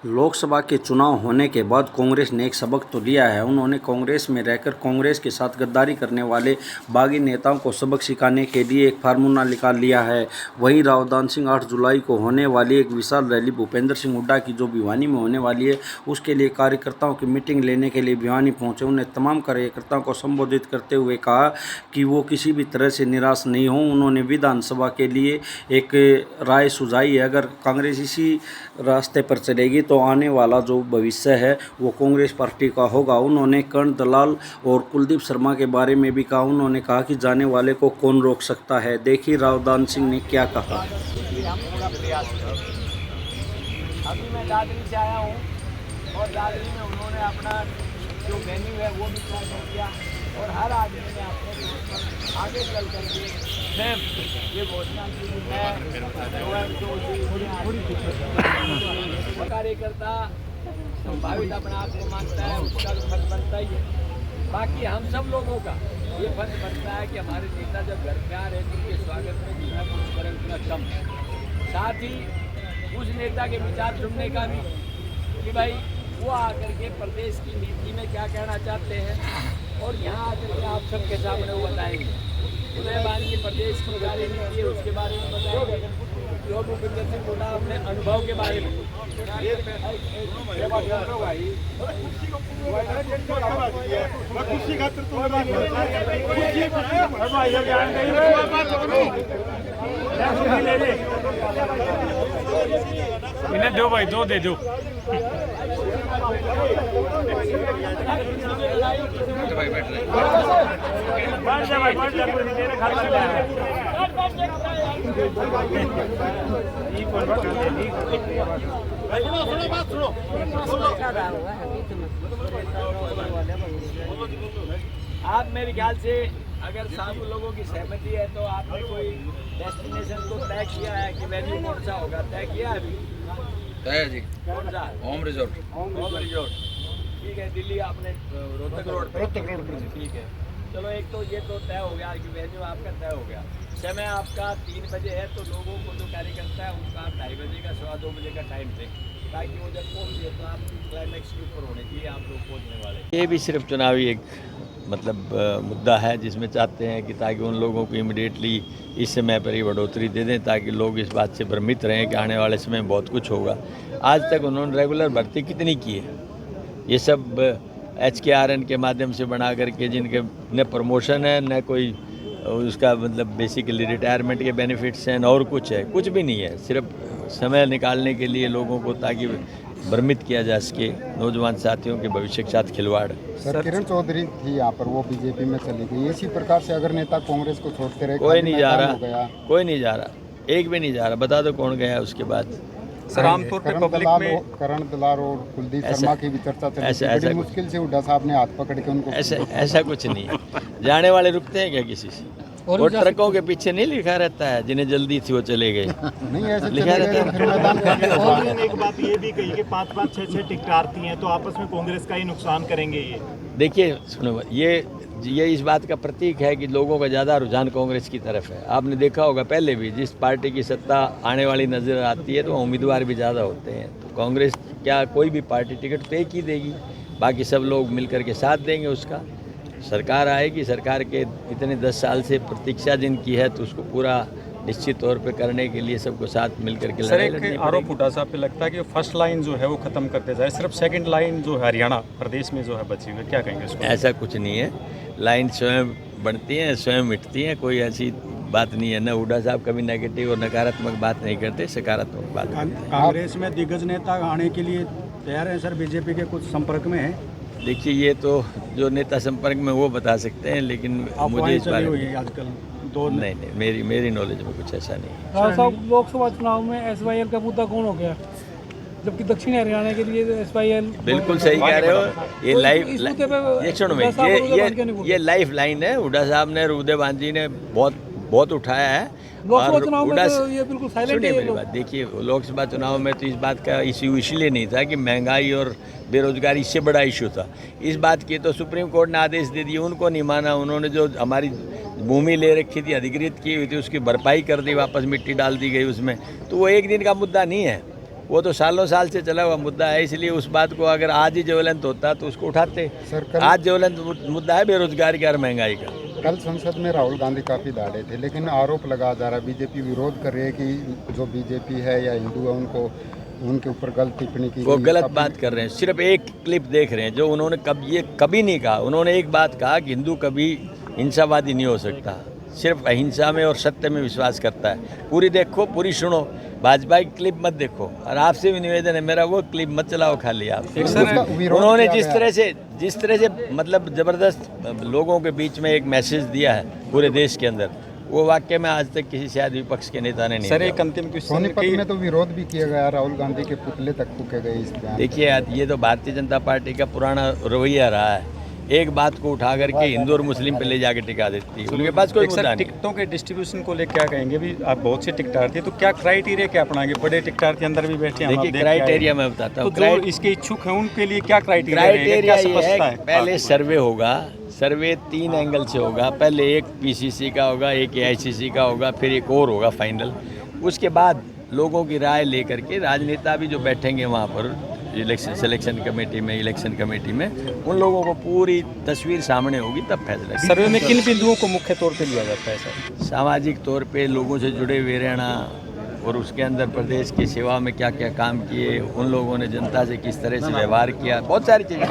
लोकसभा के चुनाव होने के बाद कांग्रेस ने एक सबक तो लिया है। उन्होंने कांग्रेस में रहकर कांग्रेस के साथ गद्दारी करने वाले बागी नेताओं को सबक सिखाने के लिए एक फार्मूला निकाल लिया है। वहीं रावदान सिंह 8 जुलाई को होने वाली एक विशाल रैली भूपेंद्र सिंह हुड्डा की जो भिवानी में होने वाली है, उसके लिए कार्यकर्ताओं की मीटिंग लेने के लिए भिवानी पहुंचे। उन्हें तमाम कार्यकर्ताओं को संबोधित करते हुए कहा कि वो किसी भी तरह से निराश नहीं हों। उन्होंने विधानसभा के लिए एक राय सुझाई है, अगर कांग्रेस इसी रास्ते पर चलेगी तो आने वाला जो भविष्य है वो कांग्रेस पार्टी का होगा। उन्होंने कर्ण दलाल और कुलदीप शर्मा के बारे में भी कहा। उन्होंने कहा कि जाने वाले को कौन रोक सकता है। देखिए रावदान सिंह ने क्या कहा। अभी मैं दादरी से आया हूँ और दादरी में उन्होंने अपना जो मेन्यू है वो भी तय कर दिया और हर आदमी ने अपने आगे चल करके ये घोषणा की कार्यकर्ता संभावित अपने आप को मानता है, उसका तो फर्ज बनता ही है। बाकी हम सब लोगों का ये फर्ज बनता है कि हमारे नेता जब घर पे आ रहे हैं तो उनके स्वागत में जितना कुछ करें उतना कम, साथ ही उस नेता के विचार सुनने का भी कि भाई वो आकर के प्रदेश की नीति में क्या कहना चाहते हैं और यहाँ आकर के आप सबके सामने वो बताएंगे। उदयमान की प्रदेश की कार्य नीति है उसके बारे में बताएंगे, जो भूपेंद्र सिंह हुड्डा अपने अनुभव के बारे में इन्हें दो भाई, दो दे दो। आप मेरे ख्याल से अगर 7 लोगों की सहमति है तो आपने कोई डेस्टिनेशन को तय किया है कि वेन्यू कौन सा होगा, तय किया है अभी? तय जी, कौन सा? Home resort. होम रिजोर्ट, ठीक है। दिल्ली आपने रोहतक रोड पर, ठीक है। चलो एक तो ये तो तय हो गया कि वेन्यू आपका तय हो गया। समय आपका 3 बजे है तो लोगों को जो कार्यकर्ता है उनका आप 2:30 बजे का 2:15 बजे का टाइम दें ताकि वो जब पहुँचे तो आप क्लाइमैक्स के ऊपर होने चाहिए आप लोग पहुँचने वाले। ये भी सिर्फ चुनावी एक मुद्दा है जिसमें चाहते हैं कि ताकि उन लोगों को इमीडिएटली इस समय पर ही बढ़ोतरी दे दें ताकि लोग इस बात से भ्रमित रहें कि आने वाले समय में बहुत कुछ होगा। आज तक उन्होंने रेगुलर भर्ती कितनी की है, ये सब HKRN के माध्यम से बना करके जिनके न प्रमोशन है न कोई उसका बेसिकली रिटायरमेंट के बेनिफिट्स हैं न और कुछ है, कुछ भी नहीं है। सिर्फ समय निकालने के लिए लोगों को ताकि भ्रमित किया जा सके, नौजवान साथियों के भविष्य के साथ खिलवाड़। सर किरण चौधरी थी यहाँ पर, वो बीजेपी में चली गई। इसी प्रकार से अगर नेता कांग्रेस को छोड़ते रहे, कोई नहीं जा रहा, कोई नहीं जा रहा, एक भी नहीं जा रहा। बता दो कौन गया उसके बाद। सर आमतौर पे पब्लिक में कर्ण दलाल और कुलदीप शर्मा की भी चर्चा चली, बड़ी मुश्किल से हुड्डा साहब ने हाथ पकड़ के उनको। ऐसा कुछ नहीं है। जाने वाले रुकते हैं क्या किसी से? और ट्रकों के पीछे नहीं लिखा रहता है जिन्हें जल्दी थी वो चले गए, नहीं ऐसे लिखा रहता है। एक बात ये भी कही कि 5-5, 6-6 टिकट आती हैं तो आपस में कांग्रेस का ही नुकसान करेंगे। ये देखिए सुनो, ये इस बात का प्रतीक है कि लोगों का ज़्यादा रुझान कांग्रेस की तरफ है। आपने देखा होगा पहले भी जिस पार्टी की सत्ता आने वाली नज़र आती है तो उम्मीदवार भी ज़्यादा होते हैं। तो कांग्रेस क्या कोई भी पार्टी टिकट तो एक ही देगी, बाकी सब लोग मिलकर के साथ देंगे उसका। सरकार आएगी, सरकार के इतने 10 साल से प्रतीक्षा जिनकी है तो उसको पूरा निश्चित तौर पे करने के लिए सबको साथ मिलकर के लड़ाई लड़नी पड़ेगी। आरोप हुड्डा साहब पे लगता है कि फर्स्ट लाइन जो है वो खत्म करते जाए, सिर्फ सेकंड लाइन जो है हरियाणा प्रदेश में जो है बची हुई है, क्या कहेंगे उसको? ऐसा कुछ नहीं है, लाइन स्वयं बढ़ती हैं स्वयं मिटती हैं, कोई ऐसी बात नहीं है। न हुड्डा साहब कभी नेगेटिव और नकारात्मक बात नहीं करते, सकारात्मक बात करते हैं। कांग्रेस में दिग्गज नेता आने के लिए तैयार हैं सर, बीजेपी के कुछ संपर्क में है? देखिए ये तो जो नेता संपर्क में वो बता सकते हैं, लेकिन मुझे इस बारे में आजकल नहीं, मेरी नॉलेज में कुछ ऐसा नहीं है। राव साहब, लोकसभा चुनाव में SYL का मुद्दा कौन हो गया, जबकि दक्षिण हरियाणा के लिए SYL? बिल्कुल सही कह रहे हो। ये लाइव ये लाइफ लाइन है। हुड्डा साहब ने, उदयमान जी ने बहुत उठाया है। लोकसभा चुनाव में तो ये बिल्कुल साइलेंट है। मेरी बात देखिए, लोकसभा चुनाव में तो इस बात का इश्यू इसलिए नहीं था कि महंगाई और बेरोजगारी इससे बड़ा इशू था। इस बात की तो सुप्रीम कोर्ट ने आदेश दे दिए, उनको नहीं माना। उन्होंने जो हमारी भूमि ले रखी थी, अधिकृत की हुई थी, उसकी भरपाई कर दी, वापस मिट्टी डाल दी गई उसमें। तो वो एक दिन का मुद्दा नहीं है। वो तो सालों साल से चला हुआ मुद्दा है, इसलिए उस बात को अगर आज ही ज्वलंत होता तो उसको उठाते। आज ज्वलंत मुद्दा है बेरोजगारी का और महंगाई का। कल संसद में राहुल गांधी काफ़ी दाढ़े थे, लेकिन आरोप लगा जा रहा है, बीजेपी विरोध कर रही है कि जो बीजेपी है या हिंदू है उनको उनके ऊपर गलत टिप्पणी की। वो गलत बात कर रहे हैं, सिर्फ एक क्लिप देख रहे हैं जो उन्होंने कभी नहीं कहा। उन्होंने एक बात कहा कि हिंदू कभी हिंसावादी नहीं हो सकता, सिर्फ अहिंसा में और सत्य में विश्वास करता है। पूरी देखो, पूरी सुनो, भाजपा की क्लिप मत देखो। और आपसे भी निवेदन है मेरा, वो क्लिप मत चलाओ खाली आप। उन्होंने जिस तरह से मतलब ज़बरदस्त लोगों के बीच में एक मैसेज दिया है पूरे देश के अंदर, वो वाक्य में आज तक किसी शायद विपक्ष के नेता ने नहीं। सर एक अंतिम क्वेश्चन, सोनीपत में तो विरोध भी किया गया, राहुल गांधी के पुतले तक फूके गए इस बयान। देखिए ये तो भारतीय जनता पार्टी का पुराना रवैया रहा है, एक बात को उठा करके हिंदू और मुस्लिम पे ले जाके टिका देती है, उनके पास कोई मुद्दा नहीं। टिकटों के डिस्ट्रीब्यूशन को लेकर क्या कहेंगे? भी आप बहुत से टिकटार्थी, तो क्या क्राइटेरिया क्या अपनाएंगे? बड़े टिकटार्थी अंदर भी बैठे हैं, देखिए क्राइटेरिया मैं बताता हूँ। तो जो इसके इच्छुक हैं उनके लिए क्या क्राइटेरिया ये है, पहले सर्वे होगा, सर्वे 3 एंगल से होगा। पहले एक पीसीसी का होगा, एक एआईसीसी का होगा, फिर एक और होगा फाइनल। उसके बाद लोगों की राय लेकर के राजनेता भी जो बैठेंगे वहाँ पर इलेक्शन कमेटी में, उन लोगों को पूरी तस्वीर सामने होगी, तब फैसला। सर्वे में किन बिंदुओं को मुख्य तौर पे लिया जाता है सर? सामाजिक तौर पे लोगों से जुड़े हुए रहना, और उसके अंदर प्रदेश की सेवा में क्या क्या काम किए, उन लोगों ने जनता से किस तरह से व्यवहार किया, बहुत सारी चीज़ें।